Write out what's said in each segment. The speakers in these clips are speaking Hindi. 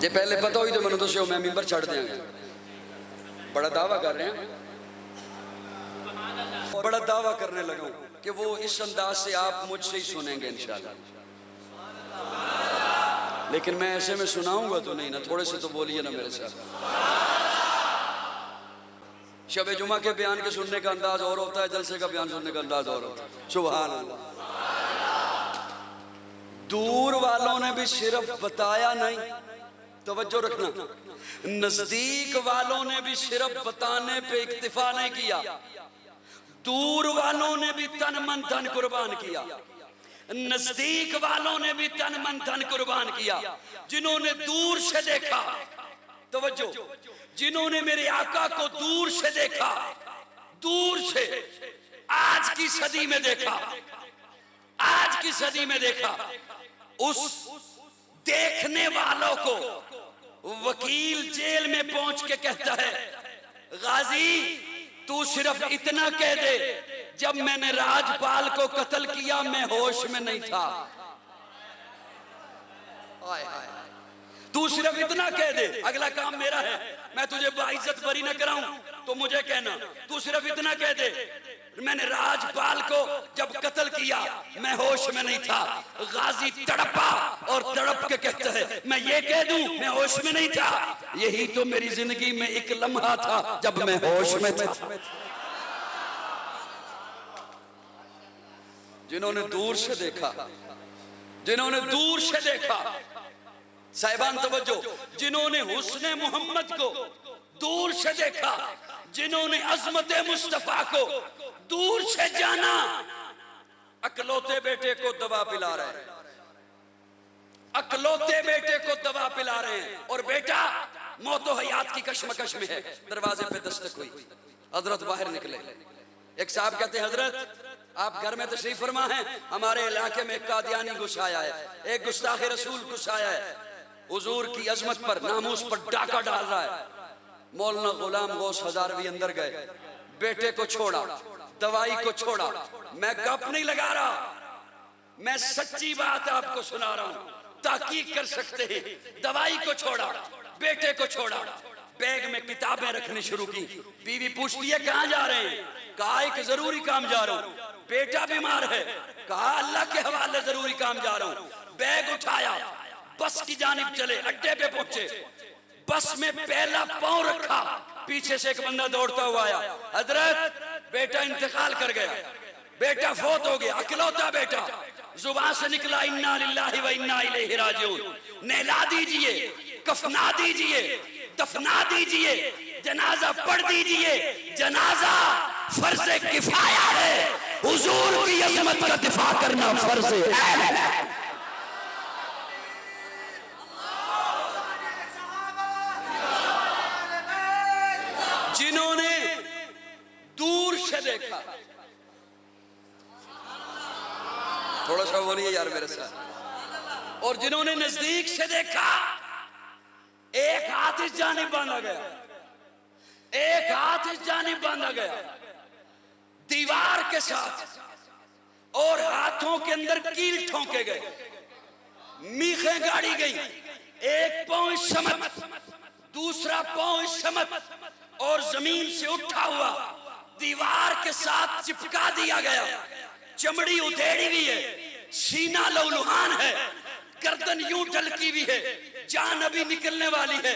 जे पहले पता हुई तो मैंने दसो, मैं मिंबर छड़ देंगे। बड़ा दावा कर रहे हैं, बड़ा दावा करने लगा कि वो इस अंदाज से आप मुझसे ही सुनेंगे इंशाल्लाह। लेकिन मैं ऐसे में सुनाऊंगा तो नहीं ना, थोड़े से तो बोलिए ना मेरे साथ। शबे जुमा के बयान के सुनने का अंदाज और होता है, जलसे का बयान सुनने का अंदाज और होता है। सुभान अल्लाह। दूर वालों ने भी सिर्फ बताया नहीं, तवज्जो रखना, नजदीक वालों ने भी सिर्फ बताने पे इक्तिफा नहीं किया, दूर वालों ने भी तन मन धन कुर्बान किया, नजदीक वालों ने भी तन मन धन कुर्बान किया। जिन्होंने दूर से देखा, तवज्जो, जिन्होंने मेरे आका को दूर से देखा, दूर से, आज की सदी में देखा, आज की सदी में देखा, उस देखने वालों को वकील जेल में पहुंच के कहता है, गाजी तू सिर्फ इतना कह दे, जब मैंने राजपाल को कत्ल किया मैं होश में नहीं था। तू सिर्फ इतना कह दे, अगला काम मेरा है, मैं तुझे बाइज्जत बरी न कराऊं तो मुझे कहना। तू सिर्फ इतना कह दे, मैंने राजपाल को जब कत्ल किया मैं होश में नहीं था। गाजी तड़पा और तड़प के कहता है, मैं ये कह दूं मैं होश में नहीं था, यही तो मेरी जिंदगी में एक लम्हा था जब मैं होश में था। जिन्होंने दूर से देखा, जिन्होंने दूर से देखा, साहिबान तवज्जो, जिन्होंने हुस्ने मोहम्मद को दूर से देखा, जिन्होंने अजमत मुस्तफा को दूर से जाना, अकलौते बेटे को दवा पिला रहे हैं, अकलौते बेटे को दवा पिला रहे हैं, और बेटा मौतो हयात की कशमकश में है। दरवाजे पे दस्तक हुई, हजरत बाहर निकले। एक साहब कहते हैं, हजरत आप घर में तशरीफ फरमा हैं, हमारे इलाके में एक कादियानी घुस आया है, एक गुस्ताखे रसूल घुस आया है, हुजूर की अजमत पर, नामूस पर डाका डाल रहा है। मौलाना गुलाम गौस हजारवी अंदर गए, बेटे को छोड़ा, दवाई को छोड़ा। मैं गप नहीं लगा रहा, मैं सच्ची बात आपको सुना रहा हूं, ताकीद कर सकते हैं। दवाई को छोड़ा, बेटे को छोड़ा, बैग में किताबें रखनी शुरू की। बीवी पूछती है कहां जा रहे हैं? कहा एक जरूरी काम जा रहा हूं। बेटा बीमार है, कहा अल्लाह के हवाले जरूरी काम जा रहा हूं। बैग उठाया, बस की जानिब चले, अड्डे पे पहुंचे, बस में पहला पांव रखा, पीछे से एक बंदा दौड़ता हुआ आया, हजरत बेटा इंतकाल कर गया, बेटा फौत हो गया, अकलौता बेटा। जुबान से निकला इन्ना लिल्लाहि व इन्ना इलैहि राजिऊन। नहला दीजिए, कफना दीजिए, दफना दीजिए, जनाजा पढ़ दीजिए। जनाजा फर्ज किफाया है, हुजूर की अज़मत का दिफा करना फर्ज है। जिन्होंने दूर से देखा, थोड़ा सा बोलिए यार मेरे साथ, और जिन्होंने नजदीक से देखा, एक हाथ इस जानिब बांधा गया, एक हाथ इस जानिब बांधा गया दीवार के साथ, और हाथों के अंदर कील ठोंके गए, मीखें गाड़ी गई, एक पांव समत, दूसरा पांव समत, और जमीन से उठा हुआ दीवार के साथ चिपका दिया गया। चमड़ी उधेड़ी हुई है, सीना लौलुहान है, गर्दन यूं ढलकी हुई है, जान अभी निकलने वाली है।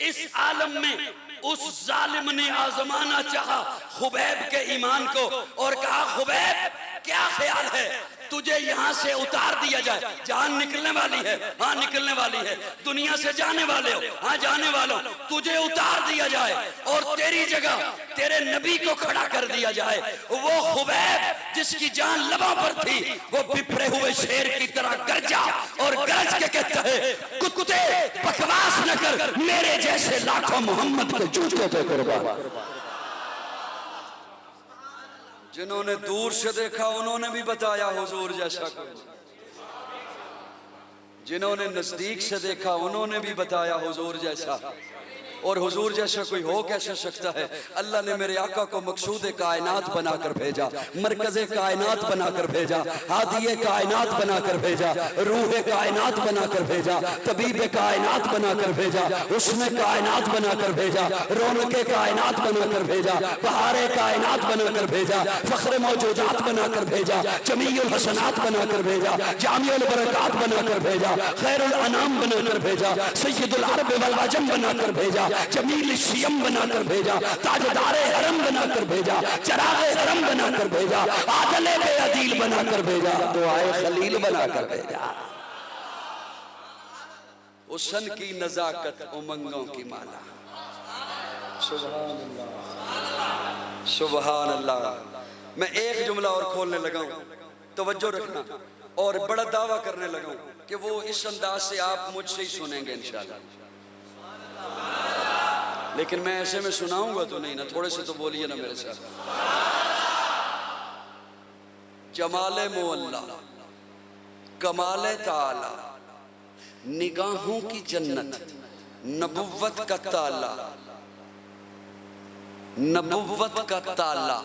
इस आलम में उस जालिम ने आजमाना चाहा खुबैब के ईमान को, और कहा खुबैब क्या ख्याल है, तुझे यहाँ से उतार दिया जाए, जान निकलने वाली है, हाँ निकलने वाली है, दुनिया से जाने वाले हो, हाँ जाने वालों, तुझे उतार दिया जाए और तेरी जगह तेरे नबी को खड़ा कर दिया जाए। वो खुबैब जिसकी जान लबों पर थी, वो बिफरे हुए शेर की तरह गरजा, और गरज के कहता है, कुत्ते बकवास न कर, मेरे जैसे लाखों मोहम्मद को जूते पे कुर्बान। जिन्होंने दूर से देखा उन्होंने भी बताया हुजूर जैसा कोई, जिन्होंने नजदीक से देखा उन्होंने भी बताया हुजूर जैसा। और हुजूर जैसा कोई हो कैसे सकता है। अल्लाह ने मेरे आका को मकसूद कायनात बनाकर भेजा, मरकज़े कायनात बनाकर भेजा, हादिये कायनात बनाकर भेजा, रूह कायनात बनाकर भेजा, तबीब कायनात बनाकर भेजा, उसने कायनात बनाकर भेजा, रौनके कायनात बनाकर भेजा, बहारे कायनात बनाकर भेजा, फख्र मौजूदात बनाकर भेजा, जमीउल हसनात बनाकर भेजा, जामिउल बरकात बनाकर भेजा, खैरुल अनाम बनाकर भेजा, सय्यदुल अरब वल अजम बनाकर भेजा, जमील शियम बनाकर भेजा, ताजदारे हरम बनाकर भेजा, चरागे हरम बनाकर भेजा, आदले अदील बनाकर भेजा, दुआए खलील बनाकर भेजा। हुस्न की नजाकत उमंगों की माला। सुभान अल्लाह, सुभान अल्लाह। मैं एक जुमला और खोलने लगा हूं, तवज्जो रखना, और बड़ा दावा करने लगा हूं कि वो इस अंदाज से आप मुझसे ही सुनेंगे इंशाल्लाह। लेकिन मैं ऐसे में सुनाऊंगा तो नहीं ना, थोड़े से तो बोलिए ना मेरे साथ। जमाले मुअल्ला, कमाले ताला, निगाहों की जन्नत, नबुव्वत का ताला, नबुव्वत का ताला।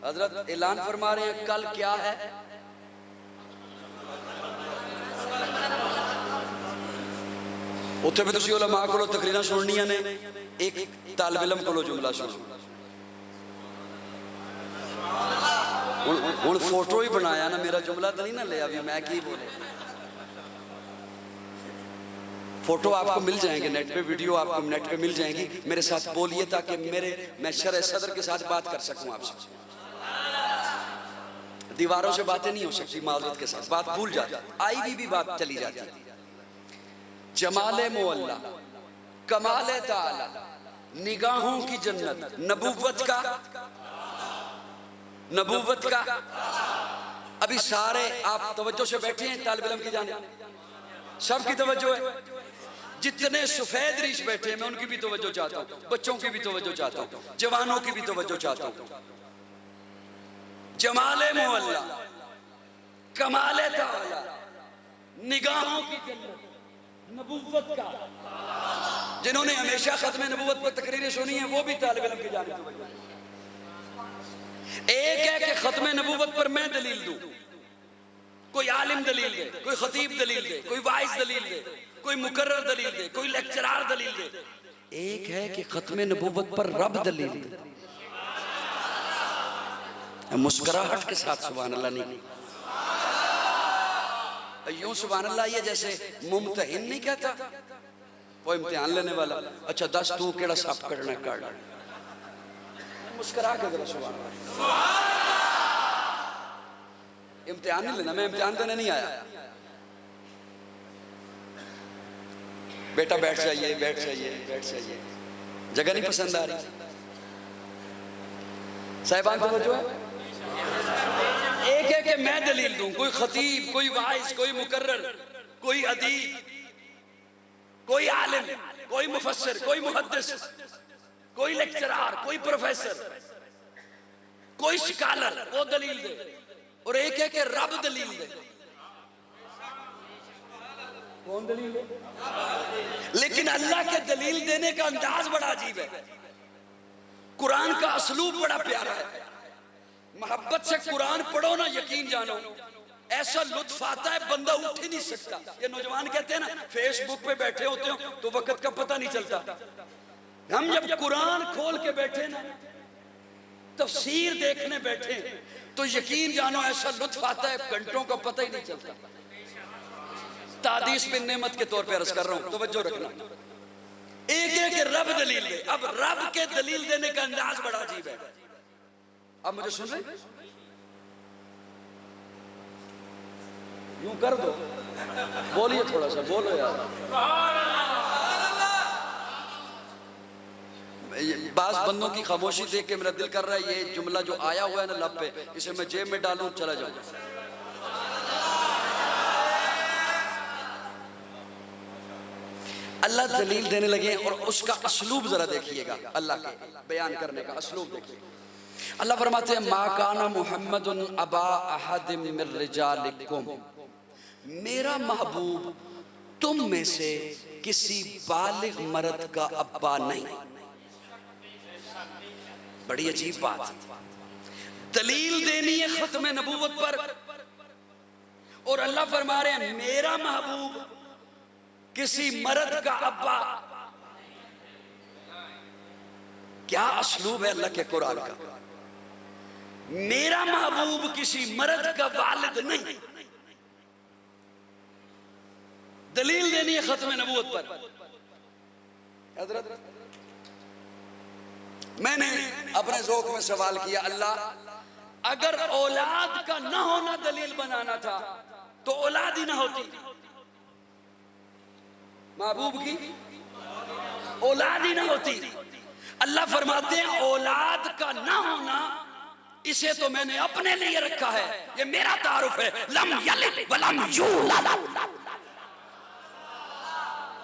हजरत ऐलान फरमा रहे हैं कल क्या है? उत्थे भी तुसी उलमा कोलों तकरीरां सुननियां ने, एक तालिब इल्म कोलों जुमला सुनो। हुण फोटो ही बनाया ना, मेरा जुमला तो नहीं ना लिया भी मैं की बोले। फोटो आपको मिल जाएंगे नेट पे, वीडियो आपको नेट पे मिल जाएंगी। मेरे साथ बोलिए ताकि मैं शरह सदर के साथ बात कर सकूं आपसे। दीवारों से बातें नहीं हो सकती, माजरत के साथ बात भूल जाती, आई भी बात चली जाती है। जमाले मुअल्ला, कमाले ताला, निगाहों की जन्नत, नबुव्वत का, नबुव्वत का। अभी सारे आप तवज्जो से बैठे हैं तालिब इल्म की जाने, सबकी तवज्जो है। जितने सफेद रीश बैठे हैं मैं उनकी भी तवज्जो चाहता हूँ, बच्चों की भी तवज्जो चाहता हूँ, जवानों की भी तवज्जो चाहता हूँ। जमाले मुअल्ला, कमाले ताला, निगाहों की जन्नत, नबुव्वत का। जिन्होंने हमेशा खत्म नबुव्वत पर तकरीरें सुनी हैं वो भी तालिब इल्म की जानिब तवज्जो। एक है कि खत्म नबुव्वत पर मैं दलील दूं, कोई आलिम दलील दे, कोई खतीब दलील दे, कोई वाइज दलील दे, कोई मुकर्रर दलील दे, कोई लेक्चरार दलील दे। एक है कि खत्म नबुव्वत पर रब दलील दे। मुस्कुराहट के साथ सुभान अल्लाह नहीं, यूं सुभान अल्लाह ये जैसे मुमतहिन नहीं कहता वो इम्तिहान लेने वाला। अच्छा दस तू केड़ा साफ करना कर, मुस्कुरा के जरा सुभान अल्लाह। इम्तिहान नहीं लेना, मैं इम्तिहान देने नहीं आया। बेटा बैठ जाइए, बैठ जाइए, बैठ जाइए, जगह नहीं पसंद आ रही। साहिबान तवज्जो है। एक है कि मैं दलील दूं, कोई खतीब, कोई वाइज, कोई मुकर्रर, कोई अदीब, कोई आलिम, कोई मुफस्सिर, कोई मुहद्दिस, कोई लेक्चरार, कोई प्रोफेसर, कोई स्कॉलर वो दलील दे। और एक है कि रब दलील दे। कौन दलील दे? लेकिन अल्लाह के दलील देने का अंदाज बड़ा अजीब है। कुरान का असलूब बड़ा प्यारा है। मोहब्बत से कुरान पढ़ो ना, यकीन जानो ऐसा लुत्फ आता है बंदा उठ ही नहीं सकता। ये नौजवान कहते हैं ना फेसबुक पे बैठे होते हो तो वक्त का पता नहीं चलता। हम जब कुरान खोल के बैठे ना, तफसीर देखने बैठे तो यकीन जानो ऐसा लुत्फ आता है घंटों का पता ही नहीं चलता। तादीस बिन नेमत के तौर पे अर्ज कर रहा हूं, तवज्जो रखना। एक एक रब दलील दे। अब रब के दलील देने का अंदाज बड़ा अजीब है। अब मुझे सुन रहे, यूं कर दो, बोलिए थोड़ा सा, बोलो यार। बास बंदों की खामोशी देख के मेरा दिल कर रहा है ये जुमला जो आया हुआ है ना लब पे, इसे मैं जेब में डालूं चला जाऊं। अल्लाह दलील देने लगे और उसका असलूब जरा देखिएगा, अल्लाह के बयान करने का असलूब देखिए। अल्लाह फरमाते हैं मा काना मुहम्मदुन अबा अहदिम मिर रिजालिकुम, मेरा महबूब तुम में से किसी बालिग मर्द का अब्बा नहीं। बड़ी अजीब बात। दलील देनी है खत्म नबूवत पर, और अल्लाह फरमा रहे हैं मेरा महबूब किसी मर्द का अब्बा। क्या असलूब है अल्लाह के कुरान का। मेरा महबूब किसी मर्द का वालिद नहीं। दलील देनी है खत्म नबूवत पर। हजरत मैंने अपने ज़ौक़ में सवाल किया, अल्लाह अगर औलाद का ना होना दलील बनाना था तो औलाद ही ना होती। महबूब की औलाद ही ना होती। अल्लाह फरमाते हैं औलाद का ना होना इसे तो मैंने अपने लिए रखा है, ये मेरा तारुफ है। लम यलिद वलम यूलद,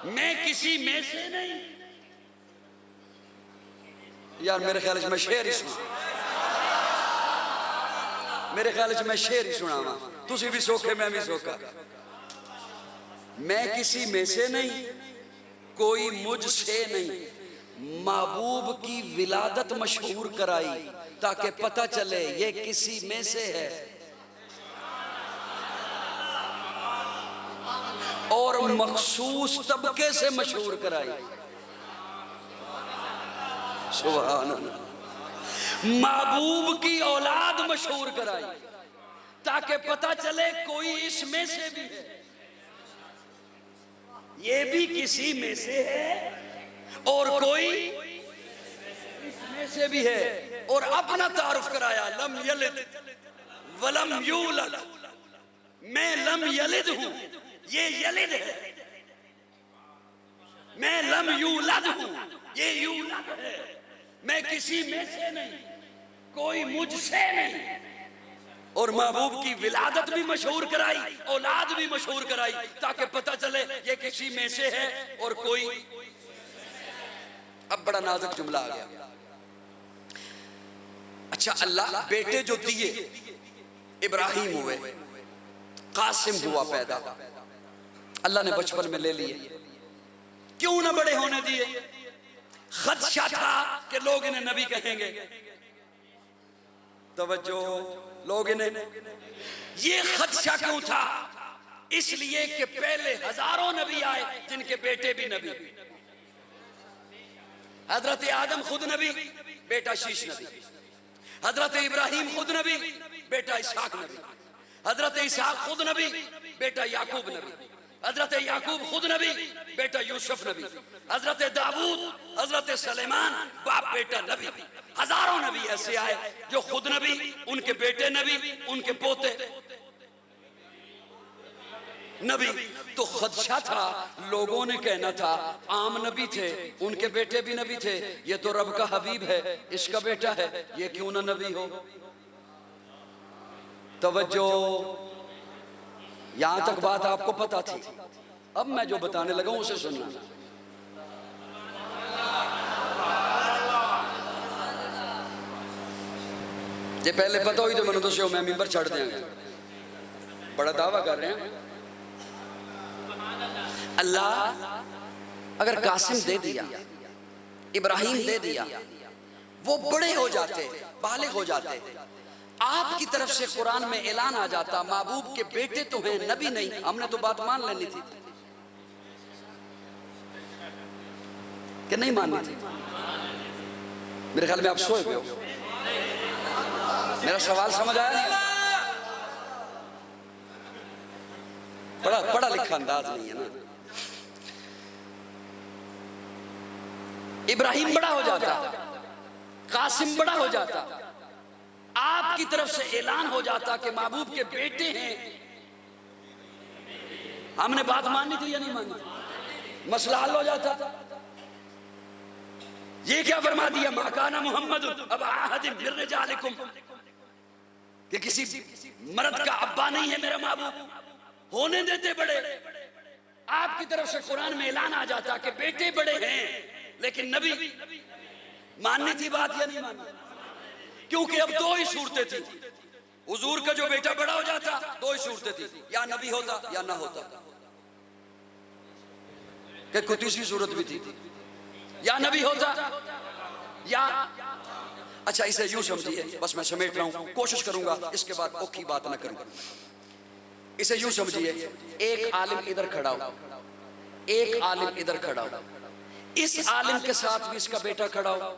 मैं किसी में से नहीं। यार मेरे ख्याल में शेर ही सुना, मेरे ख्याल में शेर ही सुनावा। तुसी भी सोखे मैं भी सोखा। मैं किसी में से नहीं, कोई मुझसे नहीं। महबूब की विलादत मशहूर कराई ताकि पता चले ये किसी में से है। और मखसूस तबके से मशहूर कराई। सुभान अल्लाह। महबूब की औलाद मशहूर कराई ताकि पता चले कोई इसमें से भी है, ये भी किसी में से है और कोई इसमें से भी है। और अपना तारुफ कराया, लम यलिद वलम यूलद, मैं लम यलिद हूं, ये यलिद है। मैं लम यूलद हूं, ये यूलद है। मैं किसी में से नहीं, कोई मुझसे नहीं। और महबूब की विलादत भी मशहूर कराई, औलाद भी मशहूर कराई ताकि पता चले ये किसी में से है और कोई। अब बड़ा नाजुक जुमला आ गया। अच्छा, अल्लाह बेटे जो दिए, इब्राहिम हुए, कासिम हुआ पैदा, अल्लाह ने बचपन में ले लिए। क्यों ना बड़े होने दिए? खदशा था कि लोग इन्हें नबी कहेंगे। तवज्जो, लोग इन्हें, ये खदशा क्यों था? इसलिए कि पहले हजारों नबी आए जिनके बेटे भी नबी। हजरत आदम खुद नबी, बेटा शीश नबी। हजरत इब्राहिम खुद नबी, बेटा इसहाक नबी। हजरत इसहाक खुद नबी, बेटा याकूब नबी। हजरत याकूब खुद नबी, बेटा यूसुफ नबी। हजरत दाऊद, हजरत सलेमान, बाप बेटा नबी। हजारों नबी ऐसे आए जो खुद नबी, उनके बेटे नबी, उनके पोते नबी। तो खदशा था, लोगों ने कहना था आम नबी थे, उनके बेटे भी नबी थे, ये तो रब का हबीब है, इसका बेटा है, ये क्यों ना नबी हो। तवज्जो, यहां तक बात आपको पता थी। अब मैं जो बताने लगा हूं उसे सुनना। ये पहले पता हुई तो मैंने दसो मैं मिंबर छड़ देंगे। बड़ा दावा कर रहे हैं। अल्लाह अगर कासिम दे दिया, इब्राहिम दे दिया, वो बड़े हो जाते, बालिग हो जाते, आपकी तरफ से कुरान में ऐलान आ जाता महबूब के बेटे तो हैं, नबी नहीं। हमने तो बात मान लेनी थी कि नहीं माननी थी। मेरे ख्याल में आप सोए गए हो। मेरा सवाल समझ आया नहीं? पढ़ा लिखा अंदाज नहीं है ना। इब्राहिम बड़ा हो जाता, कासिम बड़ा हो जाता, आपकी तरफ से ऐलान हो जाता कि महबूब के बेटे हैं। हमने बात माननी थी या नहीं माननी थी? मसला हल हो जाता। ये क्या फरमा दिया, माकाना मोहम्मद अब अहदिन मिन रिजालिकुम, कि किसी मर्द का अब्बा नहीं है मेरा महबूब। होने देते बड़े। आपकी तरफ से कुरान में ऐलान आ जाता कि बेटे बड़े हैं, लेकिन नबी। माननी थी बात या नहीं माननी? क्योंकि अब दो ही सूरतें थी। हुजूर का जो बेटा बड़ा हो जाता, दो ही सूरतें थी, या नबी होता या ना होता। कि कोई तीसरी सूरत भी थी, या नबी होता या। अच्छा इसे यूं समझिए, बस मैं समेट रहा हूं, कोशिश करूंगा इसके बाद औखी बात ना करूं। इसे यूं समझिए, एक आलिम इधर खड़ा हो, एक आलिम इधर खड़ा हो, इस आलिम के साथ भी इसका बेटा खड़ा हो,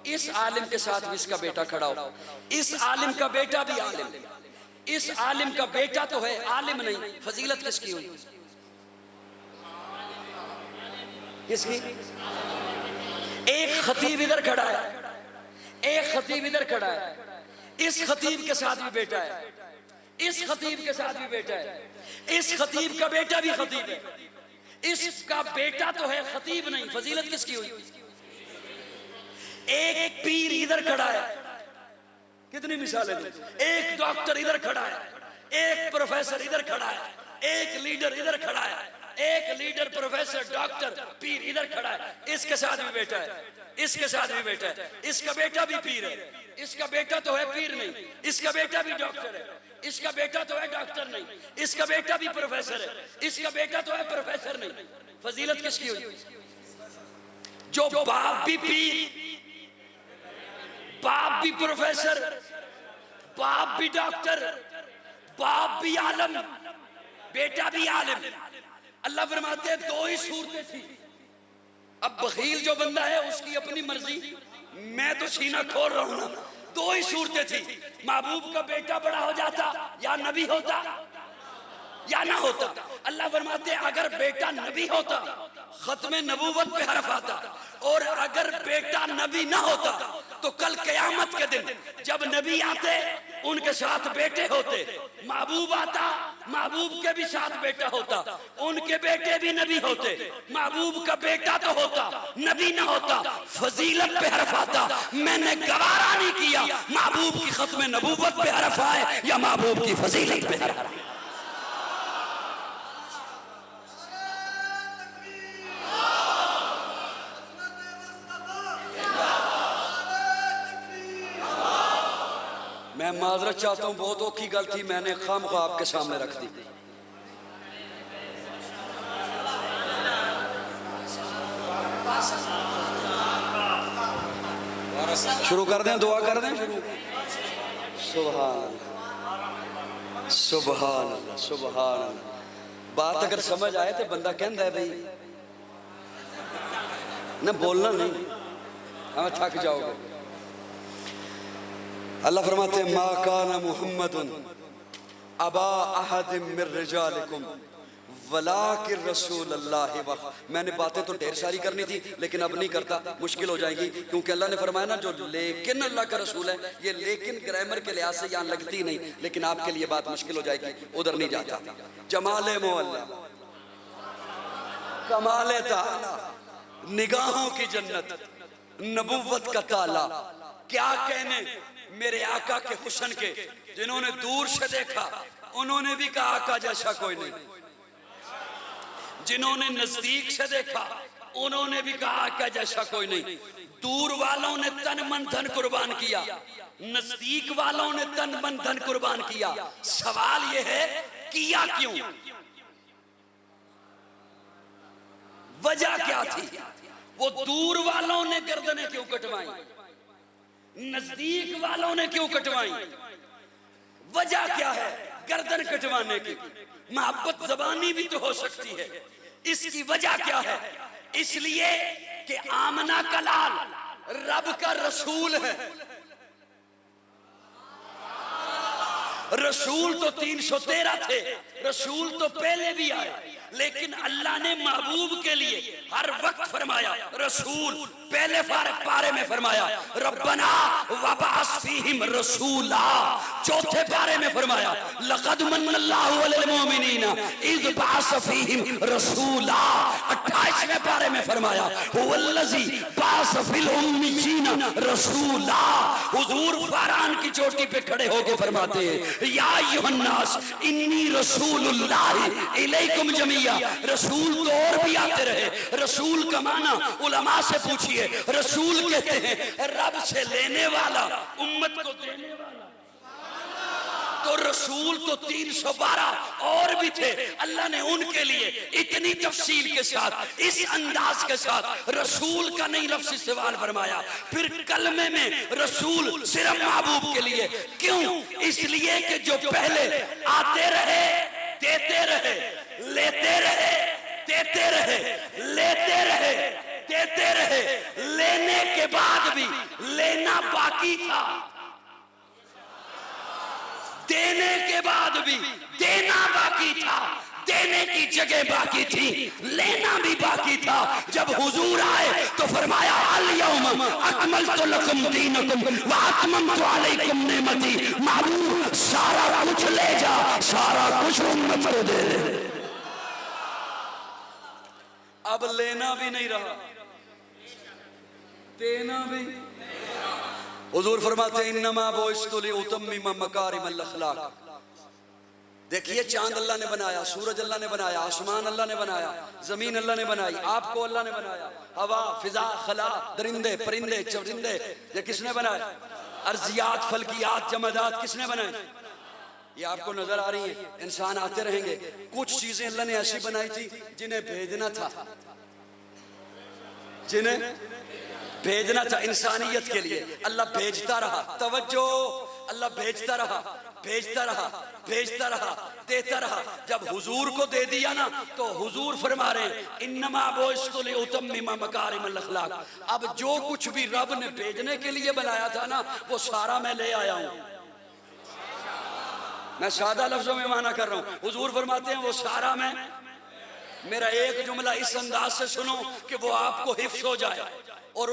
इस आलिम के साथ भी इसका बेटा खड़ा हो, इस आलिम का बेटा भी आलिम, इस आलिम का बेटा तो है, आलिम नहीं। फजीलत किसकी हुई? किसकी? एक खतीब इधर खड़ा है, एक खतीब इधर खड़ा है, इस खतीब के साथ भी बेटा है, इस खतीब के साथ भी बेटा है, इस खतीब का बेटा भी खतीब है, इसका बेटा तो है, खतीब नहीं। फजीलत किसकी हुई? एक पीर इधर खड़ा है, कितनी मिसालें दी। एक डॉक्टर इधर खड़ा है, एक प्रोफेसर इधर खड़ा है, एक लीडर इधर खड़ा है, एक लीडर प्रोफेसर डॉक्टर पीर इधर खड़ा है, इसके साथ भी बेटा है, इसके साथ भी बेटा है, इसका बेटा भी पीर है, इसका बेटा तो है पीर नहीं, इसका बेटा भी डॉक्टर है, इसका बेटा तो है डॉक्टर नहीं, इसका बेटा भी प्रोफेसर है, इसका बेटा तो है प्रोफेसर नहीं। फजीलत किसकी हुई? जो बाप भी पीर, बाप भी प्रोफेसर, बाप भी डॉक्टर, बाप भी आलम, बेटा भी आलिम। अल्लाह फरमाते हैं दो ही सूरतें थी। अब बखील जो बंदा है उसकी अपनी मर्जी, मैं तो सीना खोल रहा हूं ना। दो ही सूरतें थी, महबूब का बेटा बड़ा हो जाता या नबी होता या ना होता। अल्लाह फरमाते हैं अगर बेटा नबी होता खत्मे नबूवत पे हरफ आता, और अगर बेटा नबी ना होता तो कल क़यामत के दिन जब नबी आते उनके साथ बेटे होते, महबूब आता महबूब के भी साथ बेटा होता, उनके बेटे भी नबी होते, महबूब का बेटा तो होता नबी ना होता, फजीलत पे हरफ आता। मैंने गवारा नहीं किया महबूब की खत्मे नबूवत पे हरफ आए या महबूब की फजीलत पे हरफ आए। मैं माजरत चाहता हूं, बहुत औखी गलती मैंने खामख्वाह आपके सामने रख दी। शुरू कर दें, दुआ कर दें। सुभान सुभान सुभान। बात अगर समझ आए तो बंदा कहता है भाई ना बोलना नहीं, हमें थक जाओगे। अल्लाह फरमाते हैं मा काना मुहम्मदुन अबा अहद मिर रिजालिकुम वलाकिन रसूलुल्लाह व। मैंने बातें तो ढेर सारी करनी थी लेकिन अब नहीं करता, मुश्किल हो जाएगी, क्योंकि अल्लाह ने फरमाया ना जो लेकिन अल्लाह का रसूल है, ये लेकिन ग्रामर के लिहाज से यहाँ लगती नहीं, लेकिन आपके लिए बात मुश्किल हो जाएगी, उधर नहीं जाता। जमाले मोहल्ला, कमाले ताला, निगाहों की जन्नत, नबुव्वत का ताला, क्या कहने मेरे आका के हुस्न के। जिन्होंने दूर से देखा उन्होंने भी कहा आका जैसा कोई नहीं, जिन्होंने नजदीक से देखा उन्होंने भी कहा आका जैसा कोई नहीं। दूर वालों ने तन मन धन कुर्बान किया, नजदीक वालों ने तन मन धन कुर्बान किया। सवाल यह है किया क्यों, वजह क्या थी? वो दूर वालों ने गर्दनें क्यों कटवाई, नजदीक वालों ने क्यों कटवाई? वजह क्या है गर्दन कटवाने की? मोहब्बत ज़बानी भी तो हो सकती है, इसकी वजह क्या है? इसलिए कि आमना का लाल रब का रसूल है। रसूल तो 313 थे, रसूल तो पहले भी आए, लेकिन अल्लाह ने महबूब के लिए हर वक्त फरमाया रसूल। पहले पारे में फरमाया रब्बना वबअस फीहिम रसूला, चौथे पारे में फरमाया लक़द मन्नल्लाहु अलल मुमिनीना इज़ बअस फीहिम रसूला, 28वें पारे में फरमाया हुवल्लज़ी बअस फिल उम्मियीना रसूला। हुजूर फरआन की चोटी पे खड़े होकर फरमाते हैं या अय्युहन्नास इन्नी रसूलुल्लाह इलैकुम जमीया। रसूल तो और भी आते रहे, रसूल का माना उलमा से पूछिए। रसूल कहते हैं रब से लेने वाला, उम्मत को देने वाला। तो रसूल तो 312 और भी थे, अल्लाह ने उनके लिए इतनी तफसील के साथ, इस अंदाज के साथ रसूल का नहीं लफ्ज़ इस्तेमाल फरमाया। फिर कलमे में रसूल सिर्फ महबूब के लिए, क्यों? इसलिए कि जो पहले आते रहे, देते रहे, लेते रहे, देते रहे, लेते रहे, देते रहे, लेने के बाद भी लेना बाकी था, देने के बाद भी देना बाकी था, देने की जगह बाकी थी, लेना भी बाकी था। जब हुजूर आए तो फरमाया अल-यौम अकमलतु लकुम दीनकुम व अतममतु अलैकुम निअमती। महबूब सारा कुछ ले जा, सारा कुछ उम्मत को दे दे। अब लेना भी नहीं रहा, देना भी। हुजूर फरमाते इन्नमा बुइस्तु लिउतम्मिम मकारिमल अखलाक। देखिए, चांद अल्लाह ने बनाया, सूरज अल्लाह ने बनाया, आसमान अल्लाह ने बनाया, जमीन अल्लाह ने बनाई, आपको अल्लाह ने बनाया, हवा, फिजा, खला, दरिंदे, परिंदे, चरिंदे, ये किसने बनाया? अर्जियात, फल्कियात, जमादात किसने बनाए? ये आपको नजर आ रही है। इंसान आते रहेंगे। कुछ चीजें अल्लाह ने ऐसी बनाई थी जिन्हें भेजना था, जिन्हें भेजना था इंसानियत के लिए, अल्लाह भेजता रहा। तवज्जो, अल्लाह भेजता रहा, भेजता रहा, भेजता रहा, देता रहा। जब हुजूर को दे दिया ना, तो हुजूर फरमा रहे इन्नमा बुइस्तु लिउतम्मिम मकारिमल अखलाक। अब जो कुछ भी रब ने भेजने के लिए बनाया था ना, वो सारा मैं ले आया हूं। मैं सादा लफ्जों में माना कर रहा हूं। हुजूर फरमाते हैं वो सारा मैं। मेरा एक जुमला इस अंदाज से सुनो कि वो आपको हिफ्ज हो जाए।